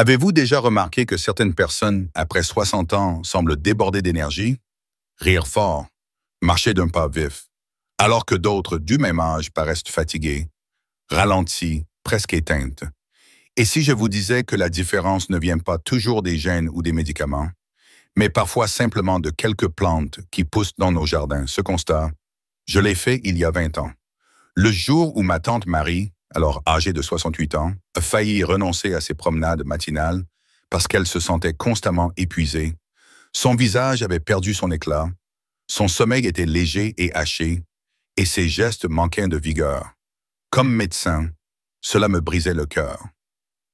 Avez-vous déjà remarqué que certaines personnes, après 60 ans, semblent débordées d'énergie, rire fort, marcher d'un pas vif, alors que d'autres, du même âge, paraissent fatiguées, ralenties, presque éteintes? Et si je vous disais que la différence ne vient pas toujours des gènes ou des médicaments, mais parfois simplement de quelques plantes qui poussent dans nos jardins? Ce constat, je l'ai fait il y a 20 ans. Le jour où ma tante Marie, alors âgée de 68 ans, a failli renoncer à ses promenades matinales parce qu'elle se sentait constamment épuisée. Son visage avait perdu son éclat, son sommeil était léger et haché, et ses gestes manquaient de vigueur. Comme médecin, cela me brisait le cœur.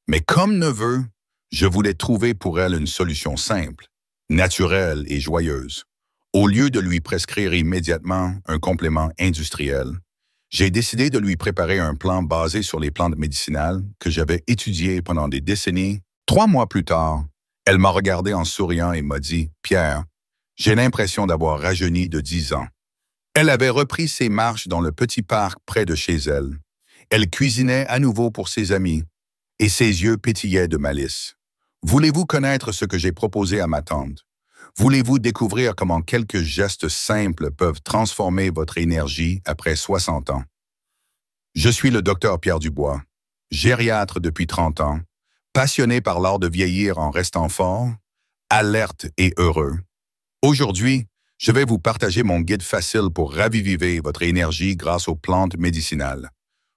Mais comme neveu, je voulais trouver pour elle une solution simple, naturelle et joyeuse. Au lieu de lui prescrire immédiatement un complément industriel, j'ai décidé de lui préparer un plan basé sur les plantes médicinales que j'avais étudiées pendant des décennies. 3 mois plus tard, elle m'a regardé en souriant et m'a dit « Pierre, j'ai l'impression d'avoir rajeuni de 10 ans. » Elle avait repris ses marches dans le petit parc près de chez elle. Elle cuisinait à nouveau pour ses amis et ses yeux pétillaient de malice. Voulez-vous connaître ce que j'ai proposé à ma tante? Voulez-vous découvrir comment quelques gestes simples peuvent transformer votre énergie après 60 ans? Je suis le docteur Pierre Dubois, gériatre depuis 30 ans, passionné par l'art de vieillir en restant fort, alerte et heureux. Aujourd'hui, je vais vous partager mon guide facile pour raviver votre énergie grâce aux plantes médicinales.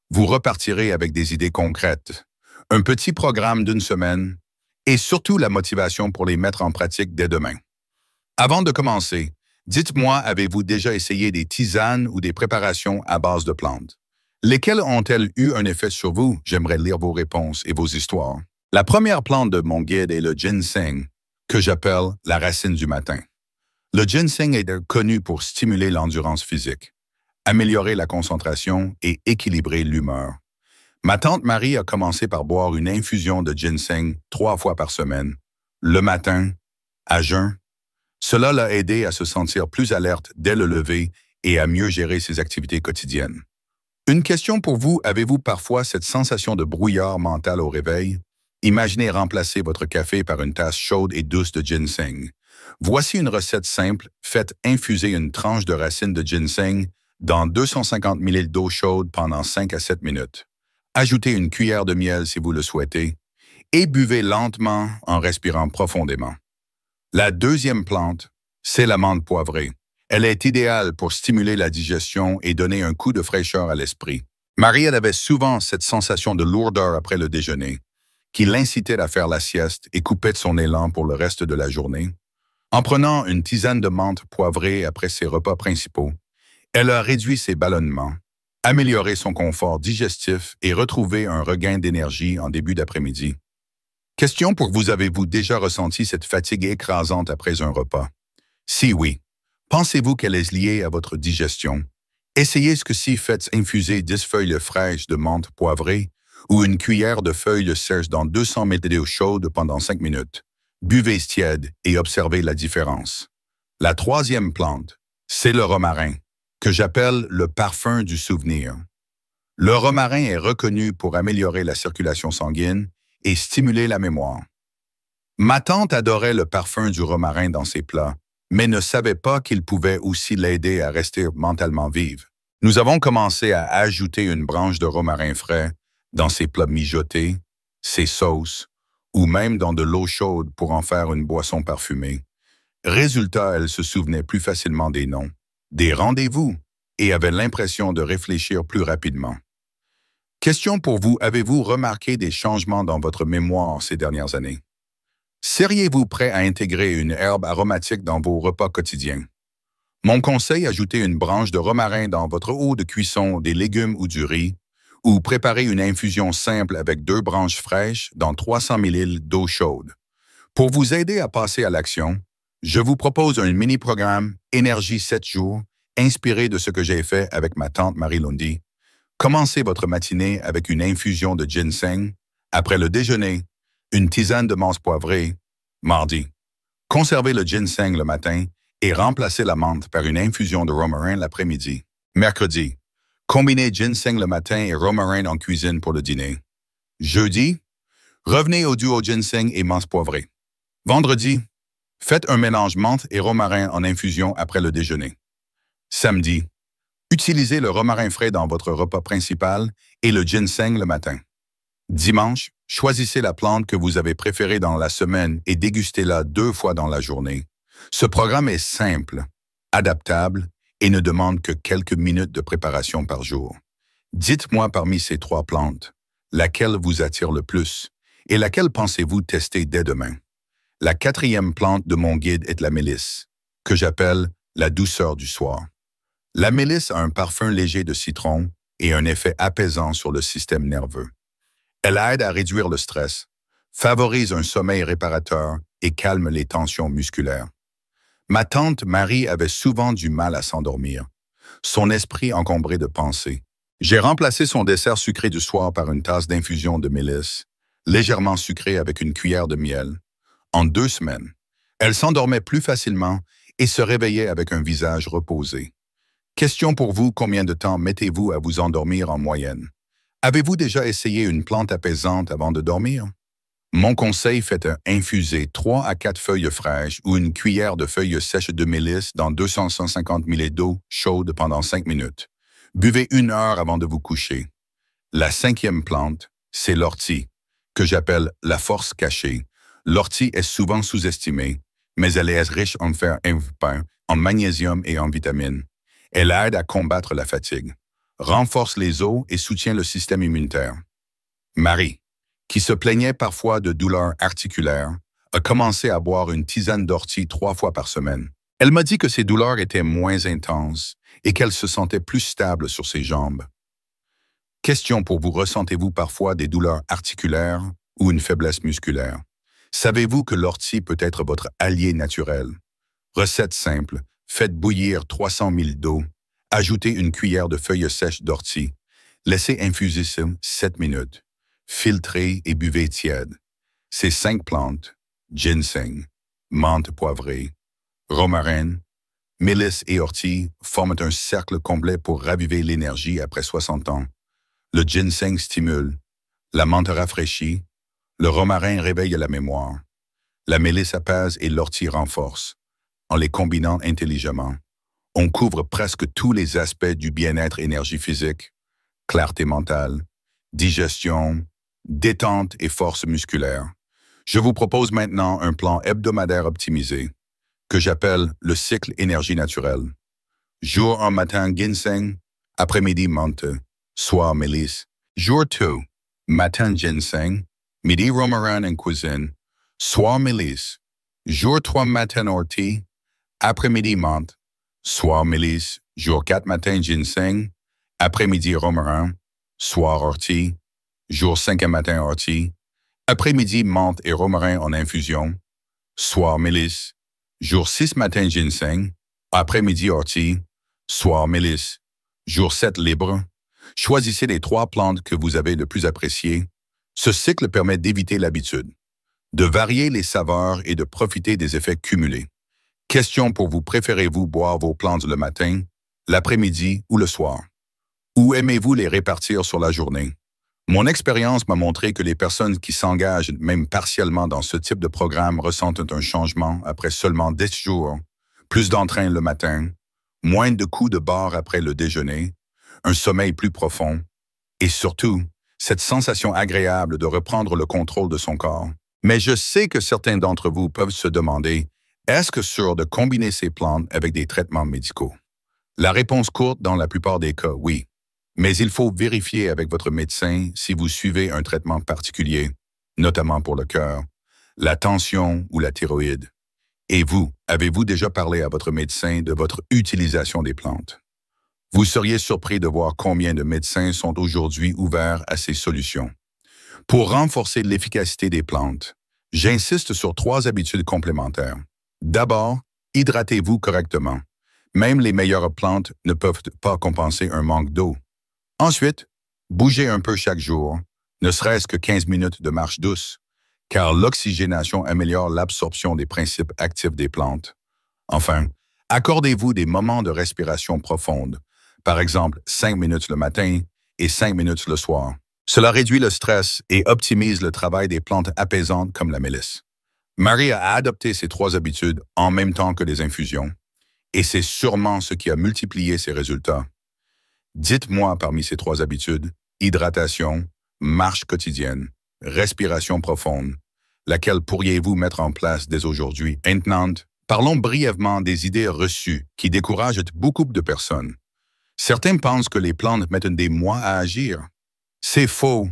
Vous repartirez avec des idées concrètes, un petit programme d'1 semaine et surtout la motivation pour les mettre en pratique dès demain. Avant de commencer, dites-moi, avez-vous déjà essayé des tisanes ou des préparations à base de plantes? Lesquelles ont-elles eu un effet sur vous? J'aimerais lire vos réponses et vos histoires. La première plante de mon guide est le ginseng, que j'appelle la racine du matin. Le ginseng est connu pour stimuler l'endurance physique, améliorer la concentration et équilibrer l'humeur. Ma tante Marie a commencé par boire une infusion de ginseng 3 fois par semaine, le matin, à jeun. Cela l'a aidé à se sentir plus alerte dès le lever et à mieux gérer ses activités quotidiennes. Une question pour vous, avez-vous parfois cette sensation de brouillard mental au réveil? Imaginez remplacer votre café par une tasse chaude et douce de ginseng. Voici une recette simple, faites infuser une tranche de racine de ginseng dans 250 ml d'eau chaude pendant 5 à 7 minutes. Ajoutez une cuillère de miel si vous le souhaitez et buvez lentement en respirant profondément. La deuxième plante, c'est la menthe poivrée. Elle est idéale pour stimuler la digestion et donner un coup de fraîcheur à l'esprit. Marie, elle avait souvent cette sensation de lourdeur après le déjeuner, qui l'incitait à faire la sieste et coupait de son élan pour le reste de la journée. En prenant une tisane de menthe poivrée après ses repas principaux, elle a réduit ses ballonnements, amélioré son confort digestif et retrouvé un regain d'énergie en début d'après-midi. Question pour vous, avez-vous déjà ressenti cette fatigue écrasante après un repas? Si oui, pensez-vous qu'elle est liée à votre digestion? Essayez ce que si faites infuser 10 feuilles fraîches de menthe poivrée ou une cuillère de feuilles de sèche dans 200 ml d'eau chaude pendant 5 minutes. Buvez tiède et observez la différence. La troisième plante, c'est le romarin, que j'appelle le parfum du souvenir. Le romarin est reconnu pour améliorer la circulation sanguine et stimuler la mémoire. Ma tante adorait le parfum du romarin dans ses plats, mais ne savait pas qu'il pouvait aussi l'aider à rester mentalement vive. Nous avons commencé à ajouter une branche de romarin frais dans ses plats mijotés, ses sauces, ou même dans de l'eau chaude pour en faire une boisson parfumée. Résultat, elle se souvenait plus facilement des noms, des rendez-vous, et avait l'impression de réfléchir plus rapidement. Question pour vous, avez-vous remarqué des changements dans votre mémoire ces dernières années? Seriez-vous prêt à intégrer une herbe aromatique dans vos repas quotidiens? Mon conseil, ajoutez une branche de romarin dans votre eau de cuisson des légumes ou du riz, ou préparez une infusion simple avec 2 branches fraîches dans 300 ml d'eau chaude. Pour vous aider à passer à l'action, je vous propose un mini-programme Énergie 7 jours, inspiré de ce que j'ai fait avec ma tante Marie Lundy. Commencez votre matinée avec une infusion de ginseng. Après le déjeuner, une tisane de menthe poivrée. Mardi, conservez le ginseng le matin et remplacez la menthe par une infusion de romarin l'après-midi. Mercredi, combinez ginseng le matin et romarin en cuisine pour le dîner. Jeudi, Revenez au duo ginseng et menthe poivrée. Vendredi, faites un mélange menthe et romarin en infusion après le déjeuner. Samedi, utilisez le romarin frais dans votre repas principal et le ginseng le matin. Dimanche, choisissez la plante que vous avez préférée dans la semaine et dégustez-la 2 fois dans la journée. Ce programme est simple, adaptable et ne demande que quelques minutes de préparation par jour. Dites-moi parmi ces 3 plantes, laquelle vous attire le plus et laquelle pensez-vous tester dès demain? La 4e plante de mon guide est la mélisse, que j'appelle la douceur du soir. La mélisse a un parfum léger de citron et un effet apaisant sur le système nerveux. Elle aide à réduire le stress, favorise un sommeil réparateur et calme les tensions musculaires. Ma tante Marie avait souvent du mal à s'endormir, son esprit encombré de pensées. J'ai remplacé son dessert sucré du soir par une tasse d'infusion de mélisse, légèrement sucrée avec une cuillère de miel. En 2 semaines, elle s'endormait plus facilement et se réveillait avec un visage reposé. Question pour vous, combien de temps mettez-vous à vous endormir en moyenne? Avez-vous déjà essayé une plante apaisante avant de dormir? Mon conseil, faites infuser 3 à 4 feuilles fraîches ou une cuillère de feuilles sèches de mélisse dans 200-150 ml d'eau chaude pendant 5 minutes. Buvez 1 heure avant de vous coucher. La 5e plante, c'est l'ortie, que j'appelle la force cachée. L'ortie est souvent sous-estimée, mais elle est riche en fer invitamin, en magnésium et en vitamines. Elle aide à combattre la fatigue, renforce les os et soutient le système immunitaire. Marie, qui se plaignait parfois de douleurs articulaires, a commencé à boire une tisane d'ortie 3 fois par semaine. Elle m'a dit que ses douleurs étaient moins intenses et qu'elle se sentait plus stable sur ses jambes. Question pour vous, ressentez-vous parfois des douleurs articulaires ou une faiblesse musculaire? Savez-vous que l'ortie peut être votre allié naturel? Recette simple, faites bouillir 300 ml d'eau, ajoutez une cuillère de feuilles sèches d'ortie, laissez infuser 7 minutes, filtrez et buvez tiède. Ces 5 plantes, ginseng, menthe poivrée, romarin, mélisse et ortie, forment un cercle complet pour raviver l'énergie après 60 ans. Le ginseng stimule, la menthe rafraîchit, le romarin réveille la mémoire, la mélisse apaise et l'ortie renforce. En les combinant intelligemment, on couvre presque tous les aspects du bien-être, énergie physique, clarté mentale, digestion, détente et force musculaire. Je vous propose maintenant un plan hebdomadaire optimisé, que j'appelle le cycle énergie naturelle. Jour 1 matin, ginseng, après-midi menthe, soir mélisse. Jour 2, matin ginseng, midi romarin en cuisine, soir mélisse. Jour 3 matin ortie, après-midi menthe, soir mélisse. Jour 4 matin ginseng, après-midi romarin, soir ortie. Jour 5 matin ortie, après-midi menthe et romarin en infusion, soir mélisse. Jour 6 matin ginseng, après-midi ortie, soir mélisse. Jour 7 libre. Choisissez les 3 plantes que vous avez le plus appréciées. Ce cycle permet d'éviter l'habitude, de varier les saveurs et de profiter des effets cumulés. Question pour vous, préférez-vous boire vos plantes le matin, l'après-midi ou le soir? Ou aimez-vous les répartir sur la journée? Mon expérience m'a montré que les personnes qui s'engagent même partiellement dans ce type de programme ressentent un changement après seulement 10 jours, plus d'entrain le matin, moins de coups de barre après le déjeuner, un sommeil plus profond et surtout, cette sensation agréable de reprendre le contrôle de son corps. Mais je sais que certains d'entre vous peuvent se demander, est-ce que sûr de combiner ces plantes avec des traitements médicaux? La réponse courte dans la plupart des cas, oui. Mais il faut vérifier avec votre médecin si vous suivez un traitement particulier, notamment pour le cœur, la tension ou la thyroïde. Et vous, avez-vous déjà parlé à votre médecin de votre utilisation des plantes? Vous seriez surpris de voir combien de médecins sont aujourd'hui ouverts à ces solutions. Pour renforcer l'efficacité des plantes, j'insiste sur 3 habitudes complémentaires. D'abord, hydratez-vous correctement. Même les meilleures plantes ne peuvent pas compenser un manque d'eau. Ensuite, bougez un peu chaque jour, ne serait-ce que 15 minutes de marche douce, car l'oxygénation améliore l'absorption des principes actifs des plantes. Enfin, accordez-vous des moments de respiration profonde, par exemple 5 minutes le matin et 5 minutes le soir. Cela réduit le stress et optimise le travail des plantes apaisantes comme la mélisse. Marie a adopté ces 3 habitudes en même temps que les infusions, et c'est sûrement ce qui a multiplié ses résultats. Dites-moi parmi ces 3 habitudes, hydratation, marche quotidienne, respiration profonde, laquelle pourriez-vous mettre en place dès aujourd'hui? Maintenant, parlons brièvement des idées reçues qui découragent beaucoup de personnes. Certains pensent que les plantes mettent des mois à agir. C'est faux.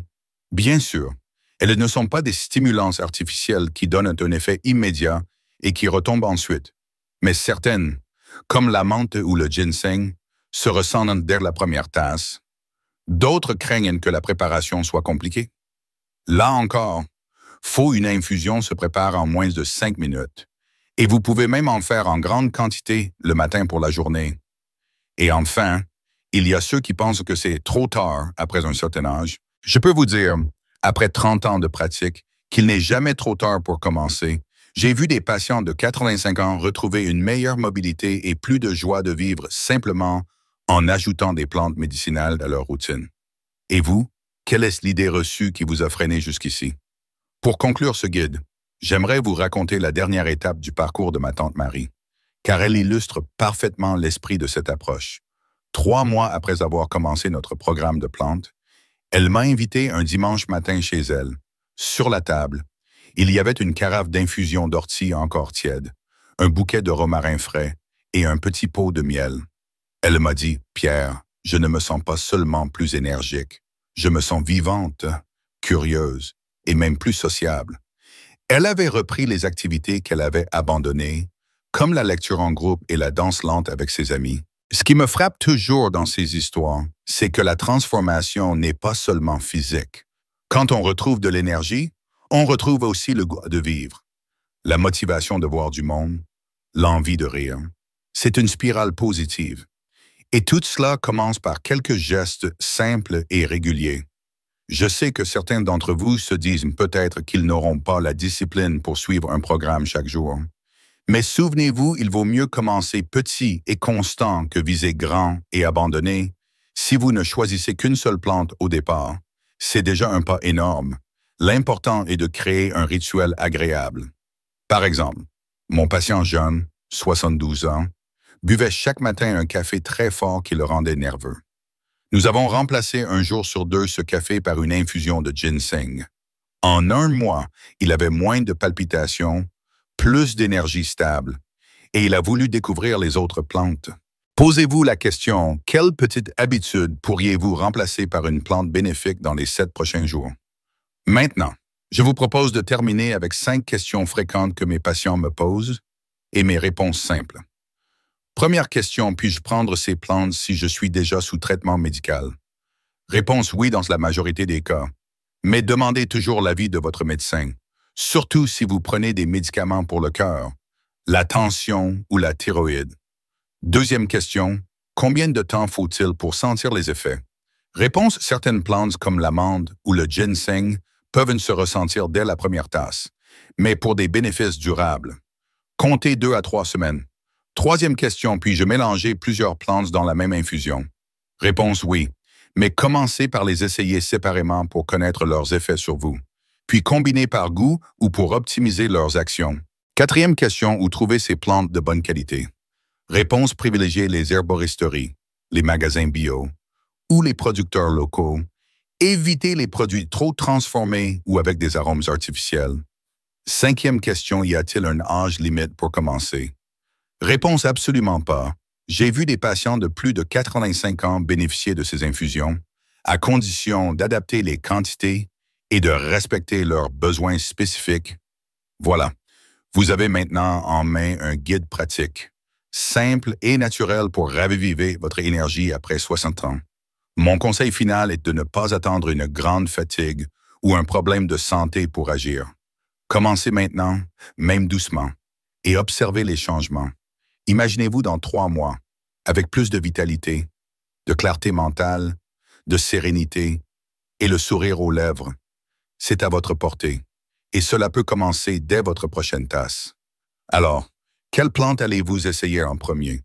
Bien sûr, elles ne sont pas des stimulants artificiels qui donnent un effet immédiat et qui retombent ensuite. Mais certaines, comme la menthe ou le ginseng, se ressentent dès la première tasse. D'autres craignent que la préparation soit compliquée. Là encore, faut une infusion se prépare en moins de 5 minutes. Et vous pouvez même en faire en grande quantité le matin pour la journée. Et enfin, il y a ceux qui pensent que c'est trop tard après un certain âge. Je peux vous dire, après 30 ans de pratique, qu'il n'est jamais trop tard pour commencer. J'ai vu des patients de 85 ans retrouver une meilleure mobilité et plus de joie de vivre simplement en ajoutant des plantes médicinales à leur routine. Et vous, quelle est l'idée reçue qui vous a freiné jusqu'ici? Pour conclure ce guide, j'aimerais vous raconter la dernière étape du parcours de ma tante Marie, car elle illustre parfaitement l'esprit de cette approche. 3 mois après avoir commencé notre programme de plantes, elle m'a invité un dimanche matin chez elle. Sur la table, il y avait une carafe d'infusion d'ortie encore tiède, un bouquet de romarin frais et un petit pot de miel. Elle m'a dit, « Pierre, je ne me sens pas seulement plus énergique, je me sens vivante, curieuse et même plus sociable. » Elle avait repris les activités qu'elle avait abandonnées, comme la lecture en groupe et la danse lente avec ses amis. Ce qui me frappe toujours dans ces histoires, c'est que la transformation n'est pas seulement physique. Quand on retrouve de l'énergie, on retrouve aussi le goût de vivre, la motivation de voir du monde, l'envie de rire. C'est une spirale positive. Et tout cela commence par quelques gestes simples et réguliers. Je sais que certains d'entre vous se disent peut-être qu'ils n'auront pas la discipline pour suivre un programme chaque jour. Mais souvenez-vous, il vaut mieux commencer petit et constant que viser grand et abandonner. Si vous ne choisissez qu'une seule plante au départ, c'est déjà un pas énorme. L'important est de créer un rituel agréable. Par exemple, mon patient jeune, 72 ans, buvait chaque matin un café très fort qui le rendait nerveux. Nous avons remplacé un jour sur 2 ce café par une infusion de ginseng. En 1 mois, il avait moins de palpitations, plus d'énergie stable, et il a voulu découvrir les autres plantes. Posez-vous la question, quelle petite habitude pourriez-vous remplacer par une plante bénéfique dans les 7 prochains jours? Maintenant, je vous propose de terminer avec 5 questions fréquentes que mes patients me posent et mes réponses simples. Première question, puis-je prendre ces plantes si je suis déjà sous traitement médical? Réponse oui dans la majorité des cas, mais demandez toujours l'avis de votre médecin, surtout si vous prenez des médicaments pour le cœur, la tension ou la thyroïde. Deuxième question, combien de temps faut-il pour sentir les effets? Réponse, certaines plantes comme l'amande ou le ginseng peuvent se ressentir dès la première tasse, mais pour des bénéfices durables. Comptez 2 à 3 semaines. Troisième question, puis-je mélanger plusieurs plantes dans la même infusion? Réponse oui, mais commencez par les essayer séparément pour connaître leurs effets sur vous, puis combiner par goût ou pour optimiser leurs actions. Quatrième question, où trouver ces plantes de bonne qualité? Réponse, privilégiez les herboristeries, les magasins bio ou les producteurs locaux. Évitez les produits trop transformés ou avec des arômes artificiels. Cinquième question, y a-t-il un âge limite pour commencer? Réponse absolument pas. J'ai vu des patients de plus de 85 ans bénéficier de ces infusions, à condition d'adapter les quantités et de respecter leurs besoins spécifiques. Voilà, vous avez maintenant en main un guide pratique, simple et naturel pour raviver votre énergie après 60 ans. Mon conseil final est de ne pas attendre une grande fatigue ou un problème de santé pour agir. Commencez maintenant, même doucement, et observez les changements. Imaginez-vous dans 3 mois, avec plus de vitalité, de clarté mentale, de sérénité et le sourire aux lèvres. C'est à votre portée, et cela peut commencer dès votre prochaine tasse. Alors, quelle plante allez-vous essayer en premier?